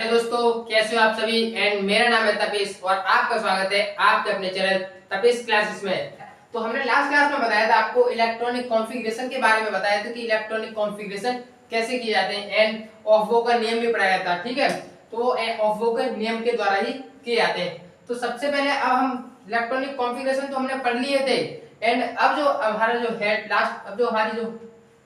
Hello दोस्तों, कैसे हो आप सभी। एंड मेरा नाम है तपेश और आपका स्वागत है आपके अपने चैनल तपेश क्लासेस में। तो हमने लास्ट क्लास में बताया था आपको इलेक्ट्रॉनिक कॉन्फ़िगरेशन के बारे में बताया था कि इलेक्ट्रॉनिक कॉन्फ़िगरेशन कैसे किए जाते हैं एंड ऑफ-बो का नियम भी पढ़ाया था। ठीक है, तो ऑफ-बो के नियम के द्वारा ही किए जाते हैं। तो सबसे पहले अब हम इलेक्ट्रॉनिक कॉन्फ़िगरेशन तो हमने पढ़ लिए थे एंड अब जो हमारा जो है लास्ट अब जो हमारी जो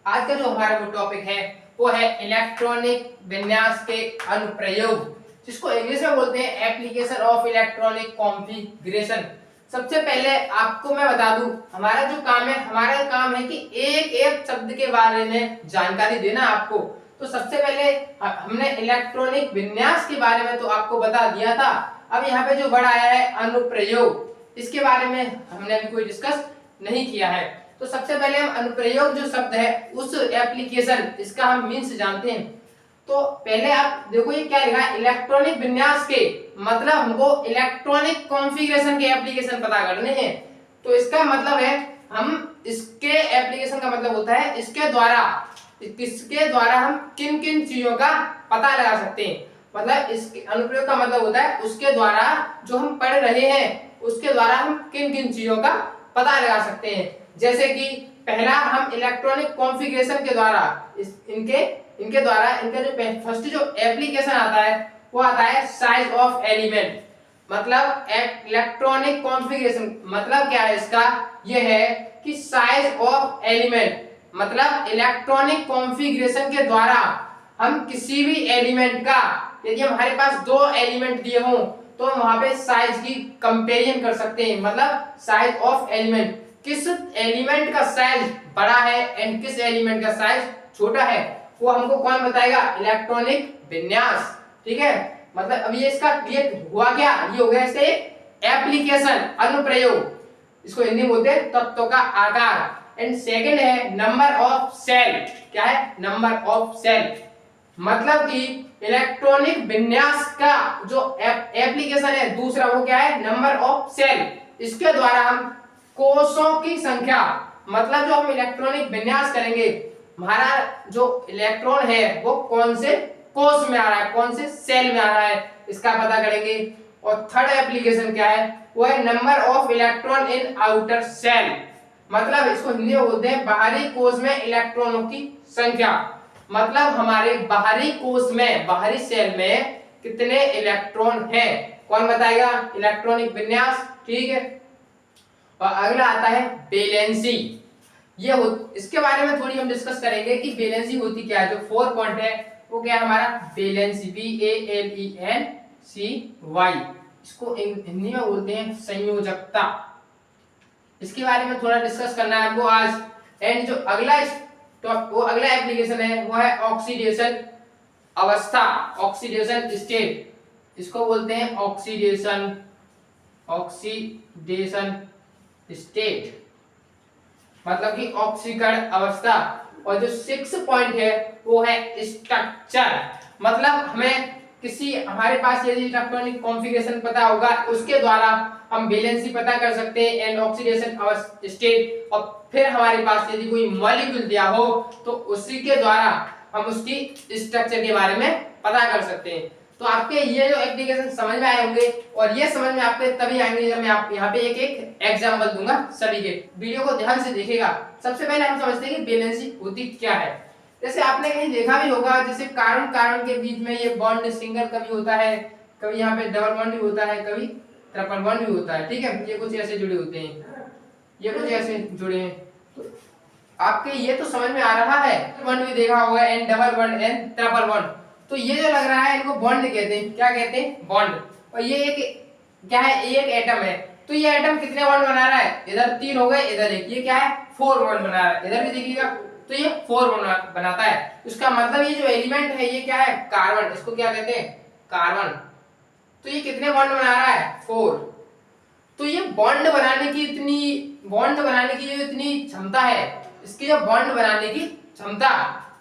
आज का जो हमारा वो टॉपिक है वो है इलेक्ट्रॉनिक विन्यास के अनुप्रयोग, जिसको इंग्लिश में बोलते हैं एप्लीकेशन ऑफ इलेक्ट्रॉनिक कॉन्फ़िगरेशन। सबसे पहले आपको मैं बता दूं, हमारा जो काम है हमारा काम है कि एक एक शब्द के बारे में जानकारी देना आपको। तो सबसे पहले हमने इलेक्ट्रॉनिक विन्यास के बारे में तो आपको बता दिया था। अब यहाँ पे जो वर्ड आया है अनुप्रयोग, इसके बारे में हमने अभी कोई डिस्कस नहीं किया है। तो सबसे पहले हम अनुप्रयोग जो शब्द है उस एप्लीकेशन इसका हम मीन्स जानते हैं। तो पहले आप देखो ये क्या लिखा है, इलेक्ट्रॉनिक विन्यास के मतलब हमको इलेक्ट्रॉनिक कॉन्फ़िगरेशन के एप्लीकेशन पता करने हैं। तो इसका मतलब है हम इसके एप्लीकेशन का मतलब होता है इसके द्वारा हम किन किन चीजों का पता लगा सकते हैं। मतलब इसके अनुप्रयोग का मतलब होता है उसके द्वारा जो हम पढ़ रहे हैं उसके द्वारा हम किन किन चीजों का पता लगा सकते हैं। जैसे कि पहला हम इलेक्ट्रॉनिक कॉन्फ़िगरेशन के द्वारा इनके द्वारा इनका जो फर्स्ट जो एप्लीकेशन आता है वो आता है साइज ऑफ एलिमेंट। मतलब इलेक्ट्रॉनिक कॉन्फ़िगरेशन मतलब क्या है इसका, ये है कि साइज ऑफ एलिमेंट मतलब इलेक्ट्रॉनिक कॉन्फ़िगरेशन के द्वारा हम किसी भी एलिमेंट का, यदि हमारे पास दो एलिमेंट दिए हों तो हम वहां पे साइज की कंपेरिजन कर सकते हैं। मतलब साइज ऑफ एलिमेंट, किस एलिमेंट का साइज बड़ा है एंड किस एलिमेंट का साइज छोटा है वो हमको कौन बताएगा, इलेक्ट्रॉनिक विन्यास। ठीक है, मतलब अब ये इसका ये हुआ क्या, ये हो गया इसका एप्लीकेशन अनुप्रयोग, इसको हिंदी में बोलते हैं तत्व का आकार। एंड सेकंड है नंबर ऑफ सेल। क्या है, नंबर ऑफ सेल मतलब कि इलेक्ट्रॉनिक विन्यास का जो एप्लीकेशन है दूसरा वो क्या है, नंबर ऑफ सेल। इसके द्वारा हम कोषों की संख्या, मतलब जो हम इलेक्ट्रॉनिक विन्यास करेंगे हमारा जो इलेक्ट्रॉन है वो कौन से कोष में आ रहा है, कौन से सेल में आ रहा है, इसका पता करेंगे। और थर्ड एप्लीकेशन क्या है, वो है number of electron in outer shell. मतलब इसको हिंदी में बोलते हैं बाहरी कोष में इलेक्ट्रॉनों की संख्या। मतलब हमारे बाहरी कोष में, बाहरी सेल में कितने इलेक्ट्रॉन हैं कौन बताएगा, इलेक्ट्रॉनिक विन्यास। ठीक है, और अगला आता है वैलेंसी। ये इसके बारे में थोड़ी हम डिस्कस करेंगे कि वैलेंसी होती क्या है। जो 4 पॉइंट है वो क्या है हमारा वैलेंसी, VALENCY, इसको हिंदी में बोलते हैं संयोजकता। इसके बारे में थोड़ा डिस्कस करना है हमको आज। एंड जो अगला वो अगला एप्लीकेशन है वो है ऑक्सीडेशन अवस्था, ऑक्सीडेशन स्टेट, इसको बोलते हैं ऑक्सीडेशन स्टेट मतलब कि ऑक्सीकरण अवस्था। और जो 6 पॉइंट है वो है स्ट्रक्चर। मतलब हमें किसी हमारे पास यदि इलेक्ट्रॉनिक कॉन्फ़िगरेशन पता होगा उसके द्वारा हम वैलेंसी पता कर सकते हैं एंड ऑक्सीडेशन स्टेट। और फिर हमारे पास यदि कोई मॉलिक्यूल दिया हो तो उसी के द्वारा हम उसकी स्ट्रक्चर के बारे में पता कर सकते हैं। तो आपके ये जो एप्लीकेशन समझ में आए होंगे और ये समझ में आपके तभी आएंगे जब मैं आप यहाँ पे एक एक एग्जांपल दूंगा सभी के। वीडियो को ध्यान से देखिएगा। सबसे पहले हम समझते हैं कि वैलेंसी होती क्या है। जैसे आपने कहीं देखा भी होगा, जैसे कार्बन के बीच में ये बॉन्ड सिंगल कभी होता है, कभी यहाँ पे डबल बॉन्ड भी होता है, कभी ट्रिपल बॉन्ड भी होता है। ठीक है, ये कुछ ऐसे जुड़े होते हैं, ये कुछ ऐसे जुड़े हैं। तो आपके ये तो समझ में आ रहा है, बॉन्ड भी देखा होगा and double bond and triple bond. तो ये जो लग रहा है इनको बॉन्ड कहते हैं। क्या कहते हैं, बॉन्ड। और ये एक क्या है, एक एटम है। तो ये एटम कितने बॉन्ड बना रहा है, इधर 3 हो गए, इधर एक, ये क्या है 4 बॉन्ड बना रहा है। इधर भी देखिएगा तो ये 4 बॉन्ड बनाता है। इसका मतलब ये जो एलिमेंट है ये क्या है, कार्बन, इसको क्या कहते हैं, कार्बन। तो ये कितने बॉन्ड बना रहा है, 4। तो ये बॉन्ड बनाने की जो इतनी क्षमता है, इसकी जो बॉन्ड बनाने की क्षमता,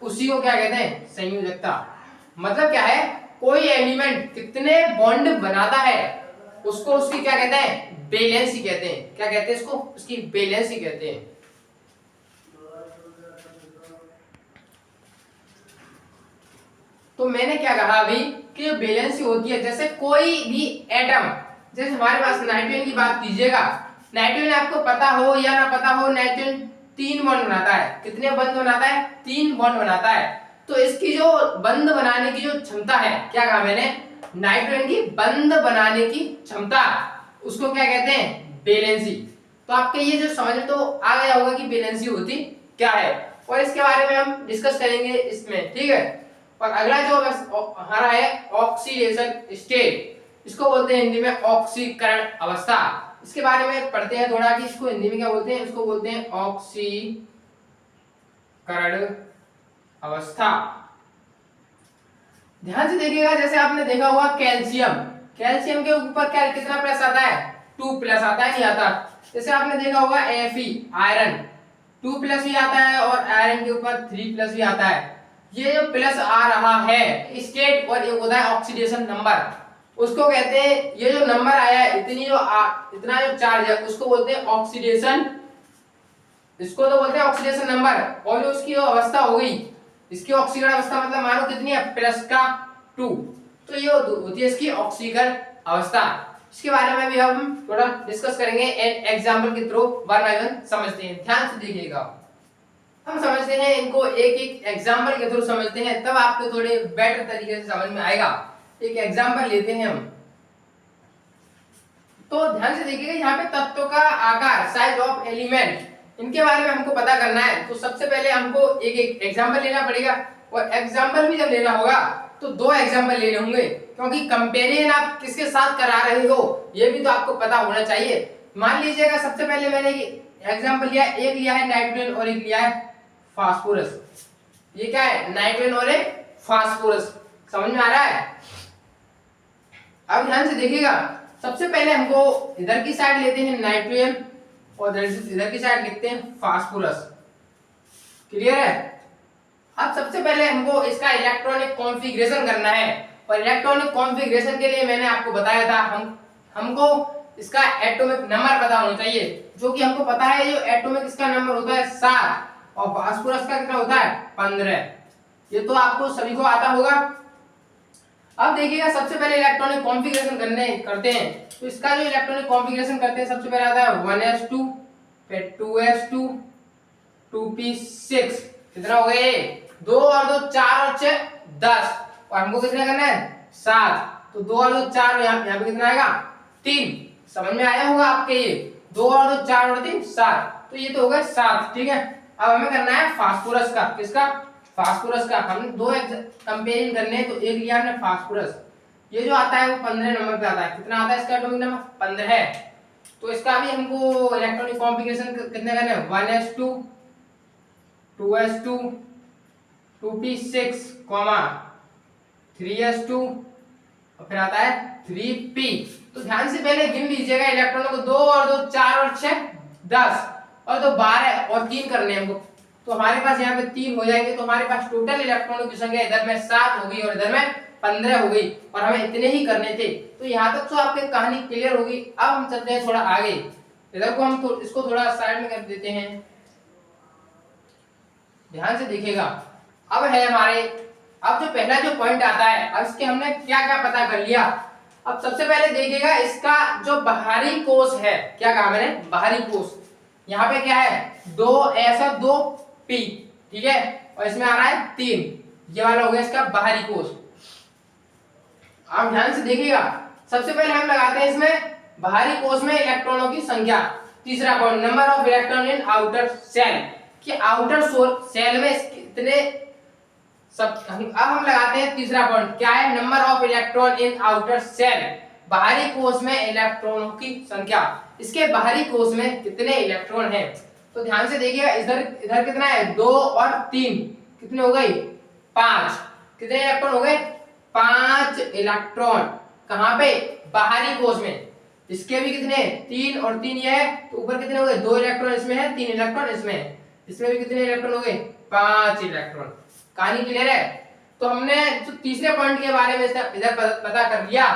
उसी को क्या कहते हैं, संयोजकता। मतलब क्या है, कोई एलिमेंट कितने बॉन्ड बनाता है उसको उसकी क्या कहते हैं, वैलेंसी कहते हैं। क्या कहते हैं इसको, उसकी वैलेंसी कहते हैं। तो मैंने क्या कहा अभी कि जो वैलेंसी होती है, जैसे कोई भी एटम, जैसे हमारे पास नाइट्रोजन की बात कीजिएगा, नाइट्रोजन आपको पता हो या ना पता हो, नाइट्रोजन 3 बॉन्ड बनाता है। कितने बंध बनाता है? 3 बॉन्ड बनाता है। तो इसकी जो बंध बनाने की जो क्षमता है, क्या कहा मैंने? नाइट्रोजन की बंध बनाने की क्षमता, उसको क्या कहते हैं? वैलेंसी। तो आपके ये जो समझ में तो आ गया होगा कि वैलेंसी होती क्या है, और इसके बारे में हम डिस्कस करेंगे इसमें, ठीक है। और अगला जो हमारा है ऑक्सीडेशन स्टेट, इसको बोलते हैं हिंदी में ऑक्सीकरण अवस्था। इसके बारे में पढ़ते हैं थोड़ा कि इसको हिंदी में क्या बोलते हैं। इसको बोलते हैं ऑक्सीकरण अवस्था। ध्यान से देखिएगा, जैसे आपने देखा होगा कैल्शियम, कैल्शियम के ऊपर क्या कितना प्लस आता है? 2 प्लस आता है, नहीं आता? जैसे आपने देखा होगा Fe आयरन 2 प्लस भी आता है, और आयरन के ऊपर 3 प्लस भी आता है। ये जो प्लस आ रहा है स्टेट, और ये होता है ऑक्सीडेशन नंबर, उसको कहते हैं, ये जो नंबर आया है, इतना जो चार्ज है, उसको बोलते हैं ऑक्सीडेशन, इसको तो बोलते हैं ऑक्सीडेशन नंबर। और जो उसकी अवस्था हो गई, इसकी ऑक्सीकरण अवस्था मतलब मानो कितनी है? प्लस का 2। तो ये होती है इसकी ऑक्सीकरण अवस्था। इसके बारे में भी हम थोड़ा डिस्कस करेंगे एग्जांपल के थ्रू, वन बाय वन समझते हैं। ध्यान से देखिएगा, हम समझते हैं इनको एक एक एग्जांपल के थ्रू समझते हैं, तब आपको थोड़े बेटर तरीके से समझ में आएगा। एक एग्जांपल लेते हैं हम। तो ध्यान से देखिएगा, यहाँ पे तत्वों का आकार, साइज ऑफ एलिमेंट, इनके बारे में हमको पता करना है। तो सबसे पहले हमको एक एक एग्जांपल लेना पड़ेगा, और एग्जांपल भी जब लेना होगा तो 2 एग्जांपल लेने होंगे, क्योंकि कंपेरिजन आप किसके साथ करा रहे हो ये भी तो आपको पता होना चाहिए। मान लीजिएगा सबसे पहले मैंने एग्जांपल लिया, एक लिया है नाइट्रोजन और एक लिया है फास्फोरस। ये क्या है? नाइट्रोजन और एक फास्फोरस। समझ में आ रहा है? अब ध्यान से देखिएगा, सबसे पहले हमको इधर की साइड लेते हैं नाइट्रोजन, और इधर की साइड लिखते हैं फास्फोरस। क्लियर है? अब सबसे पहले हमको इसका इलेक्ट्रॉनिक कॉन्फ़िगरेशन करना है, और इलेक्ट्रॉनिक कॉन्फ़िगरेशन के लिए मैंने आपको बताया था हमको इसका एटॉमिक नंबर पता होना चाहिए, जो कि हमको पता है। जो एटॉमिक इसका नंबर होता है 7, और फास्फोरस का कितना होता है? 15। ये तो आपको सभी को आता होगा। अब देखिएगा, सबसे पहले इलेक्ट्रॉनिक कॉन्फ़िगरेशन करते हैं। तो इसका जो इलेक्ट्रॉनिक कॉन्फ़िगरेशन करते हैं, सबसे पहले आता है 1s2, फिर 2s2, 2p6। कितना हो गए? 2 और 2 4 और 6 10, और हमको कितना करना है? 7। तो 2 और 2 4, यहाँ पे कितना आएगा? 3। समझ में आया होगा आपके? ये 2 और 2 4 और 3 7, तो ये तो हो गया 7। ठीक है, अब हमें करना है फास्फोरस का। किसका? फास्फोरस का। हमने 2 कंपेरिजन करने हैं, तो एक लिया हमने फास्फोरस। ये जो आता है वो 15 नंबर पे आता है। कितना आता है इसका एटॉमिक नंबर? 15 है। तो इसका भी हमको इलेक्ट्रॉनिक कॉन्फ़िगरेशन कितने करने हैं? 1s2, 2s2, 2p6, 3s2, और फिर आता है 3p। तो ध्यान से पहले गिन लीजिएगा इलेक्ट्रॉनों को। 2 और 2 4 और 6 10, और 2 12, और 3 करने हैं हमको। तो हमारे पास यहाँ पे 3 हो जाएंगे। तो हमारे पास टोटल इलेक्ट्रॉनों की संख्या इधर में 7 हो गई, और इधर में 15 हो गई, और हमें इतने ही करने थे। तो यहाँ तक तो आपकी कहानी क्लियर होगी। अब हम चलते हैं थोड़ा आगे। इधर को हम इसको थोड़ा साइड में कर देते हैं। ध्यान से देखिएगा, अब है हमारे, अब जो पहला जो पॉइंट आता है, अब इसके हमने क्या क्या पता कर लिया। अब सबसे पहले देखिएगा, इसका जो बाहरी कोश है, क्या कहा मैंने? बाहरी कोश। यहाँ पे क्या है? 2s और 2p, ठीक है, और इसमें आ रहा है 3। ये वाला हो गया इसका बाहरी कोश। आप ध्यान से देखिएगा, सबसे पहले हम लगाते हैं इसमें बाहरी कोश में इलेक्ट्रॉनों की संख्या। तीसरा point, number of electron in outer shell, कि आउटर सेल में कितने सब। अब हम लगाते हैं तीसरा पॉइंट, क्या है? Number of electron in outer shell, बाहरी कोश में इलेक्ट्रॉनों की संख्या। इसके बाहरी कोश में कितने इलेक्ट्रॉन हैं? तो ध्यान से देखिएगा, इधर कितना है? 2 और 3, कितने हो गए? 5। कितने इलेक्ट्रॉन हो गए? 5 इलेक्ट्रॉन। कहां पे? बाहरी कोश में। इसके भी कितने? 3 और 3 ये है, तो ऊपर कितने हो गए? 2 इलेक्ट्रॉन इसमें है, 3 इलेक्ट्रॉन इसमें है। इसमें भी कितने इलेक्ट्रॉन हो गए? 5 इलेक्ट्रॉन। कहानी क्लियर है? तो हमने जो तीसरे पॉइंट के बारे में इधर पता कर लिया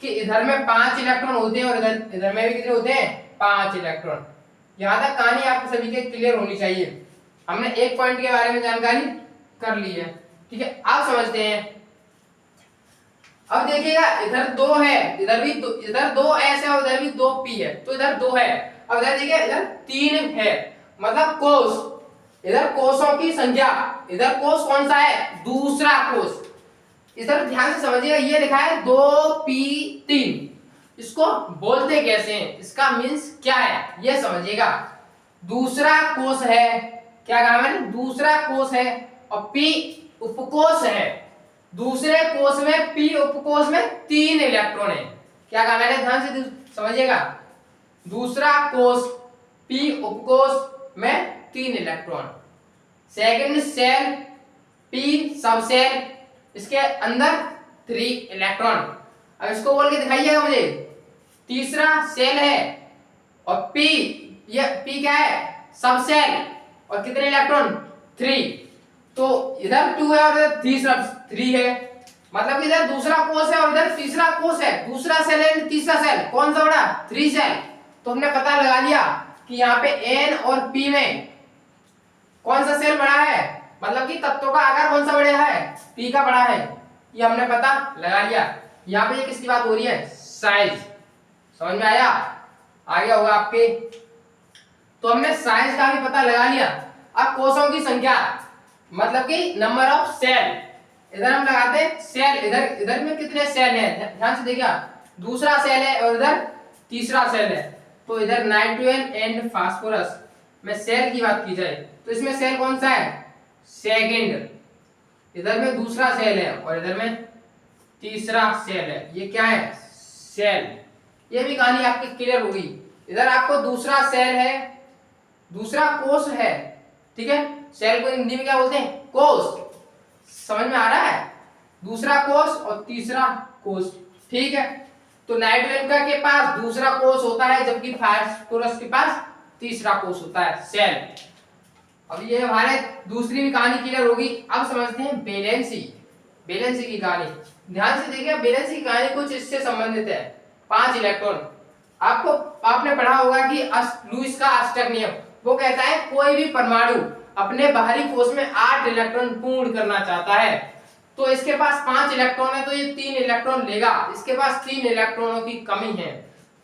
कि इधर में 5 इलेक्ट्रॉन होते हैं, और इधर में भी कितने होते हैं? 5 इलेक्ट्रॉन। यहाँ तक कहानी आपको सभी के क्लियर होनी चाहिए। हमने एक पॉइंट के बारे में जानकारी कर ली है, ठीक है। अब समझते हैं अब देखिएगा इधर 2 है, इधर भी इधर 2 S है, उधर भी 2 P है, तो इधर 2 है। अब इधर देखिए इधर 3 है, मतलब कोस, इधर कोसों की संख्या, इधर कोस कौन सा है, दूसरा कोस। इधर ध्यान से समझिएगा, ये लिखा है 2P3, इसको बोलते कैसे हैं, इसका मीन्स क्या है ये समझिएगा। दूसरा कोष है, क्या कहा मैंने, दूसरा कोष है, और P उपकोष है। दूसरे कोष में P उपकोष में 3 इलेक्ट्रॉन है। क्या कहा मैंने, ध्यान से समझिएगा, दूसरा कोष P उपकोष में 3 इलेक्ट्रॉन। सेकंड सेल P सब सेल, इसके अंदर 3 इलेक्ट्रॉन। अब इसको बोल के दिखाइएगा मुझे। तीसरा सेल है और P, ये P क्या है, सब सेल, और कितने इलेक्ट्रॉन, 3। तो इधर 2 है और इधर तीसरा 3 है, मतलब इधर दूसरा कोष है और इधर तीसरा कोष है। दूसरा सेल है, तीसरा सेल कौन सा बड़ा, 3 सेल। तो हमने पता लगा लिया कि यहाँ पे N और P में कौन सा सेल बड़ा है, मतलब कि तत्वों का आकार कौन सा बड़ा है, P का बड़ा है, ये हमने पता लगा लिया। यहाँ पे ये किसकी बात हो रही है, साइज। समझ में आया, आ गया होगा आपके। तो हमने साइज का भी पता लगा लिया। अब कोषों की संख्या, मतलब कि नंबर ऑफ सेल, इधर हम लगाते हैं सेल, इधर में कितने सेल हैं, ध्यान से देखिए, दूसरा सेल है और इधर तीसरा सेल है। तो इधर नाइट्रोजन एंड फास्फोरस में सेल की बात की जाए तो इसमें सेल कौन सा है, सेकंड। इधर में दूसरा सेल है और इधर में तीसरा सेल है, ये क्या है, सेल। ये भी कहानी आपकी क्लियर होगी। इधर आपको दूसरा सेल है, दूसरा कोष है, ठीक है। सेल को हिंदी में क्या बोलते हैं, कोष। समझ में आ रहा है, दूसरा कोष और तीसरा कोष, ठीक है। तो नाइट्रोजन का के पास दूसरा कोष होता है, जबकि फास्फोरस के पास तीसरा कोष होता है, सेल। अब ये हमारे दूसरी भी कहानी क्लियर होगी। अब समझते हैं वैलेंसी, वैलेंसी की कहानी। ध्यान से देखिए, वैलेंसी की कहानी कुछ इससे संबंधित है। 5 इलेक्ट्रॉन, आपने पढ़ा होगा कि लुईस का अष्टक नियम, वो कहता है कोई भी परमाणु अपने बाहरी कोष में 8 इलेक्ट्रॉन पूर्ण करना चाहता है, तो इसके पास 5 इलेक्ट्रॉन है तो ये 3 इलेक्ट्रॉन लेगा। इसके पास 3 इलेक्ट्रॉनों की कमी है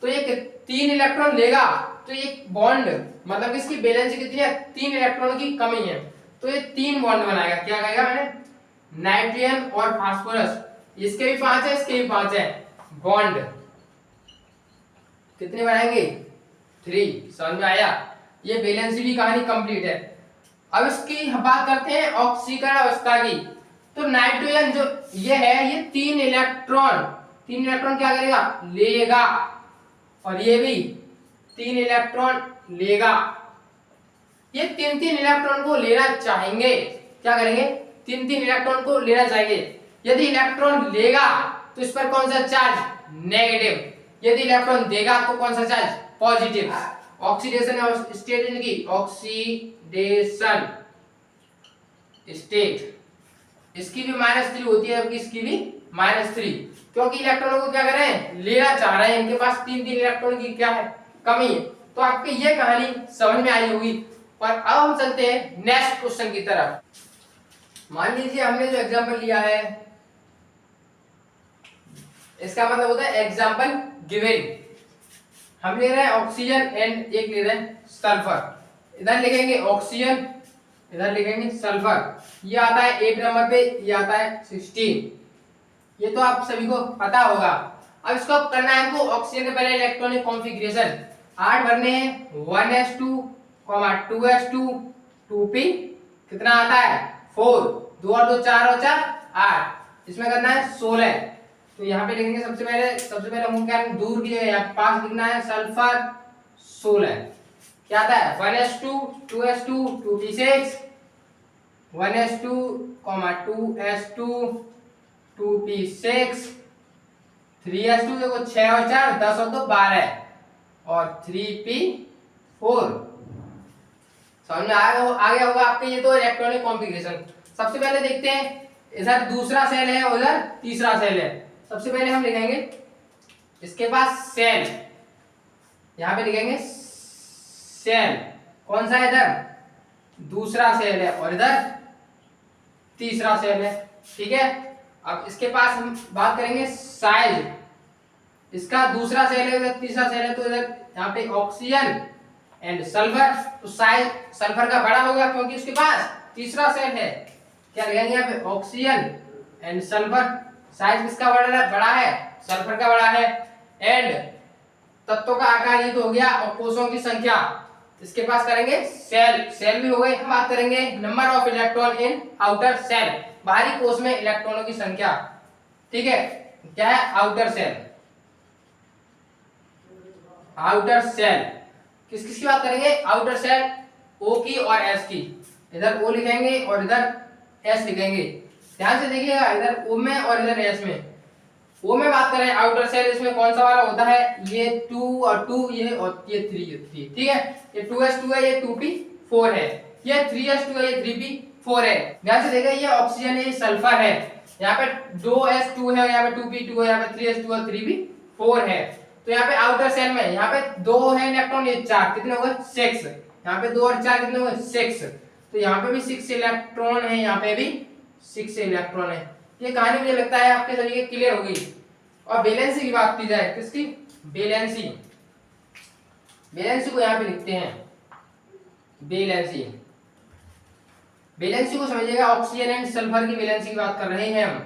तो ये 3 इलेक्ट्रॉन लेगा, तो ये बॉन्ड, मतलब इसकी वैलेंसी कितनी है, 3 इलेक्ट्रॉनों की कमी है, तो ये 3 बॉन्ड बनाएगा। क्या कहेगा मैंने, नाइट्रोजन और फास्फोरस, इसके भी 5 है, इसके भी 5 है, बॉन्ड कितने बनाएंगे, 3। समझ में आया, ये वैलेंसी की कहानी कंप्लीट है। अब इसकी बात करते हैं ऑक्सीकरण अवस्था की। तो नाइट्रोजन जो ये है, ये 3 इलेक्ट्रॉन क्या करेगा, लेगा, और ये भी 3 इलेक्ट्रॉन लेगा। ये 3 इलेक्ट्रॉन को लेना चाहेंगे, क्या करेंगे, 3 इलेक्ट्रॉन को लेना चाहेंगे। यदि इलेक्ट्रॉन लेगा तो इस पर कौन सा चार्ज, नेगेटिव। यदि इलेक्ट्रॉन देगा तो कौन सा चार्ज, पॉजिटिव। ऑक्सीडेशन स्टेट इनकी, ऑक्सीडेशन स्टेट, इसकी भी -3 होती है, जबकि इसकी भी -3, क्योंकि इलेक्ट्रॉनों को क्या कर रहे हैं, लेना चाह रहे हैं। इनके पास 3 इलेक्ट्रॉन की क्या है, कमी है। तो आपकी ये कहानी समझ में आई होगी। और अब हम चलते हैं नेक्स्ट क्वेश्चन की तरफ। मान लीजिए हमने जो एग्जांपल लिया है, इसका मतलब होता है एग्जांपल गिवन। हम ले रहे हैं ऑक्सीजन एंड एक ले रहे हैं सल्फर। इधर लिखेंगे ऑक्सीजन, इधर लिखेंगे सल्फर। ये आता है 8 नंबर पे, ये आता है 16। ये तो आप सभी को पता होगा। अब इसको करना है हमको ऑक्सीजन के पहले इलेक्ट्रॉनिक कॉन्फ़िगरेशन। 8 भरने हैं, 1s2, 2s2, 2p, कितना आता है 4, 2 और 2 4 और 4 8। इसमें करना है 16। तो यहाँ पे लिखेंगे सबसे पहले हम क्या दूर की जगह पास लिखना है सल्फर 16। क्या आता है 1s2, 2s2, 2p6, 1s2, 2s2, 2p6, 3s2, देखो 6 और 4 10 और 2 12 और 3p4। समझ में आ गया होगा आपके। ये तो इलेक्ट्रॉनिक कॉन्फ़िगरेशन। सबसे पहले देखते हैं, इधर दूसरा सेल है, उधर तीसरा सेल है। सबसे पहले हम लिखेंगे इसके पास सेल, यहां पे लिखेंगे सेल, कौन सा है, इधर दूसरा सेल है और इधर तीसरा सेल है, ठीक है। अब इसके पास हम बात करेंगे साइज, इसका दूसरा सेल है, इधर तीसरा सेल है, तो इधर यहाँ पे ऑक्सीजन एंड सल्फर, तो साइज सल्फर का बड़ा होगा क्योंकि उसके पास तीसरा सेल है। क्या लिखेंगे यहाँ पे, ऑक्सीजन एंड सल्फर, साइज किसका बड़ा है, सल्फर का बड़ा है। एंड तत्वों का आकार ये तो हो गया, और कोषों की संख्या, इसके पास करेंगे सेल, सेल भी हो गए। हम बात करेंगे number of electron in outer shell, बाहरी कोष में इलेक्ट्रॉनों की संख्या, ठीक है। क्या है, आउटर सेल, आउटर सेल किस किस की बात करेंगे, आउटर सेल ओ की और एस की, इधर ओ लिखेंगे और इधर एस लिखेंगे। ध्यान से देखिएगा, इधर ओ में और इधर एस में। ओ में बात करें आउटर सेल, इसमें कौन सा वाला होता है, ये 2 और 2, ये और ये 3, ठीक है। ये 2s2 है, ये 2p4 है, ये 3s2 है, ये 3p4 है। ध्यान से देखिए, ये ऑक्सीजन है, ये सल्फर है, यहाँ पे 2s2 है, यहाँ पे 2p2 है, यहाँ पे 3s2 और 3p4 है। तो यहाँ पे आउटर सेल में यहाँ पे 2 है इलेक्ट्रॉन, ये 4, कितने हो गए 6। यहाँ पे 2 और 4 कितने हो गए 6। तो यहाँ पे भी 6 इलेक्ट्रॉन है, यहाँ पे भी 6 इलेक्ट्रॉन है। ये कहानी मुझे लगता है आपके सभी के क्लियर हो गई। और वैलेंसी की बात की जाए, किसकी, वैलेंसी, वैलेंसी को यहाँ पे लिखते हैं, वैलेंसी, वैलेंसी को समझिएगा, ऑक्सीजन एंड सल्फर की वैलेंसी की बात कर रहे हैं हम।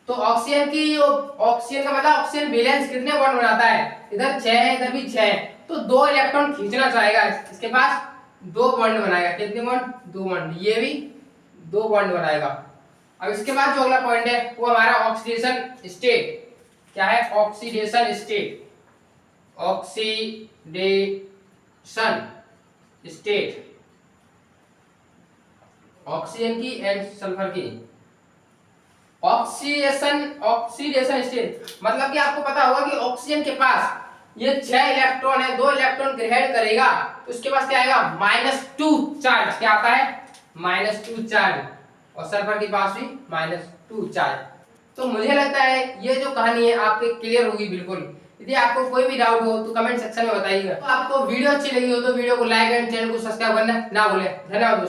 तो ऑक्सीजन की, ऑक्सीजन का मतलब ऑक्सीजन वैलेंस कितने बॉन्ड बनाता है, इधर 6 है, इधर भी 6 है, तो 2 इलेक्ट्रॉन खींचना चाहेगा, इसके पास 2 बॉन्ड बनाएगा, कितने बॉन्ड, 2 बॉन्ड, ये भी 2 बॉन्ड बनाएगा। अब इसके बाद जो अगला पॉइंट है वो हमारा ऑक्सीडेशन स्टेट, क्या है, oxidation state, oxidation state, oxygen की एंड सल्फर की। ऑक्सीडेशन स्टेट मतलब कि आपको पता होगा कि ऑक्सीजन के पास ये 6 इलेक्ट्रॉन है, 2 इलेक्ट्रॉन ग्रहण करेगा, तो उसके पास क्या आएगा, -2 चार्ज, क्या आता है, -2 चार्ज, और सल्फर के पास भी -2 चार्ज। तो मुझे लगता है ये जो कहानी है आपके क्लियर होगी बिल्कुल। यदि आपको कोई भी डाउट हो तो कमेंट सेक्शन में बताइएगा। तो आपको वीडियो अच्छी लगी हो तो वीडियो को लाइक एंड चैनल को सब्सक्राइब करना ना भूलें। धन्यवाद दोस्तों।